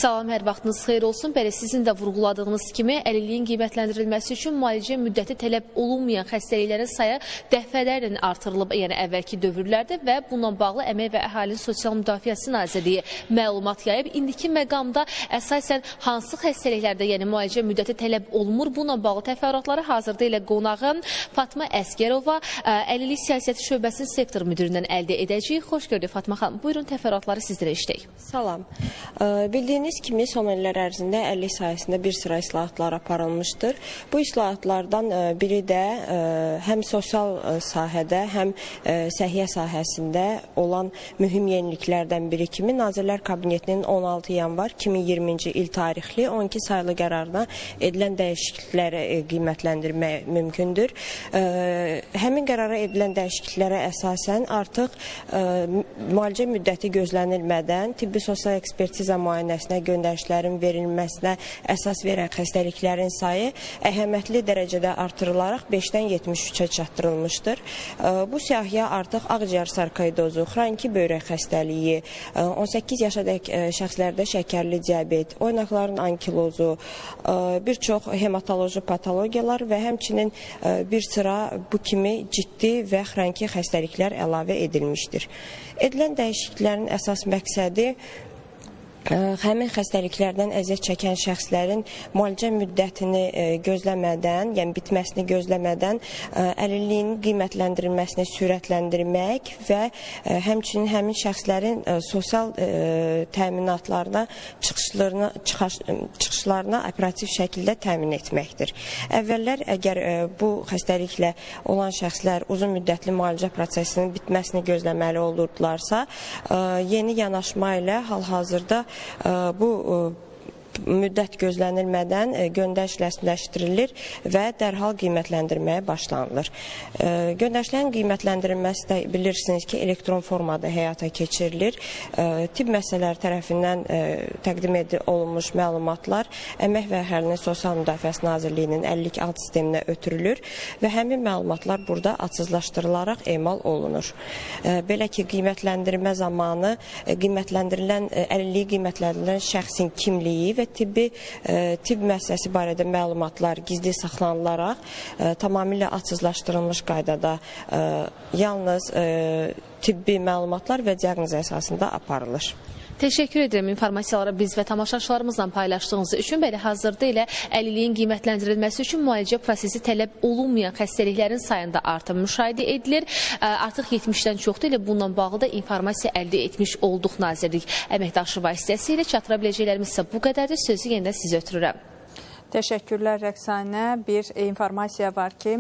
Salam, hər vaxtınız xeyir olsun. Bəli, sizin də vurğuladığınız kimi əlilliyin qiymətləndirilməsi üçün müalicə müddəti tələb olunmayan xəstəliklərin sayı dəfələrlə artırılıb, yəni əvvəlki dövrlərdə və bununla bağlı Əmək və Əhalinin Sosial Müdafiəsi Nazirliyi məlumat yayıb. İndiki məqamda əsasən hansı xəstəliklərdə, yəni müalicə müddəti tələb olunmur? Bununla bağlı təfərrüatları hazırda ilə qonağım Fatma Əsgərova, Əlillik Siyasəti Şöbəsinin sektor müdüründən əldə edəcəyik. Xoş gördük Fatma xanım. Buyurun, təfərrüatları sizlərə işləyək. Salam. Bildiyiniz kimi son illər ərzində əlillik sahəsində bir sıra islahatlar aparılmışdır. Bu islahatlardan biri də həm sosial sahədə, həm səhiyyə sahəsində olan mühüm yeniliklərdən biri kimi Nazirlər Kabinetinin 16 yanvar 2020-ci il tarixli 12 sayılı qərarına edilən dəyişiklikləri qiymətləndirmək mümkündür. Həmin qərara edilən dəyişikliklərə əsasən artıq müalicə müddəti gözlənilmədən tibbi sosial ekspertiza müayinəsinə göndərişlərin verilməsinə əsas verən xəstəliklərin sayı əhəmiyyətli dərəcədə artırılaraq 5-dən 73-ə çatdırılmışdır. Bu siyahıya artıq ağciyər sarkoidozu, xroniki böyrək xəstəliyi, 18 yaşadək şəxslərdə şəkərli diabet, oynaqların ankilozu, bir çox hematoloji patologiyalar və həmçinin bir sıra bu kimi ciddi və xroniki xəstəliklər əlavə edilmişdir. Edilən dəyişikliklərin əsas məqsədi həmin xəstəliklərdən əziyyət çəkən şəxslərin müalicə müddətini gözləmədən, yəni bitməsini gözləmədən əlilliyinin qiymətləndirilməsini sürətləndirmək və həmçinin həmin şəxslərin sosial təminatlarına çıxışlarına operativ şəkildə təmin etməkdir. Əvvəllər əgər bu xəstəliklə olan şəxslər uzun müddətli müalicə prosesinin bitməsini gözləməli olurdularsa, yeni yanaşma ilə hal-hazırda bu müddət gözlənilmədən göndəriş rəsmiləşdirilir və dərhal qiymətləndirməyə başlanılır. Göndərişlərin qiymətləndirilməsi də bilirsiniz ki, elektron formada həyata keçirilir. Tibb məsələləri tərəfindən təqdim olunmuş məlumatlar Əmək və Əhalinin Sosial Müdafiəsi Nazirliyinin əlillik alt sisteminə ötürülür və həmin məlumatlar burada adsızlaşdırılaraq emal olunur. Belə ki, qiymətləndirmə zamanı əlilliyi qiymətləndirilən şəxsin kimliyi və tibb müəssisəsi barədə məlumatlar gizli saxlanılaraq tamamilə adsızlaşdırılmış qaydada yalnız tibbi məlumatlar və diaqnoz əsasında aparılır. Təşəkkür edirəm informasiyaları biz və tamaşaçılarımızla paylaşdığınız üçün. Belə hazırda ilə əlilliyin qiymətləndirilməsi üçün müalicə prosesi tələb olunmayan xəstəliklərin sayında artım müşahidə edilir. Artıq 70-dən çoxdur ilə bununla bağlı da informasiya əldə etmiş olduq Nazirlik əməkdaşı vasitəsilə. Çatıra biləcəklərimiz isə bu qədərdir. Sözü yenidən sizə ötürürəm. Təşəkkürlər Rəqsanə. Bir informasiya var ki,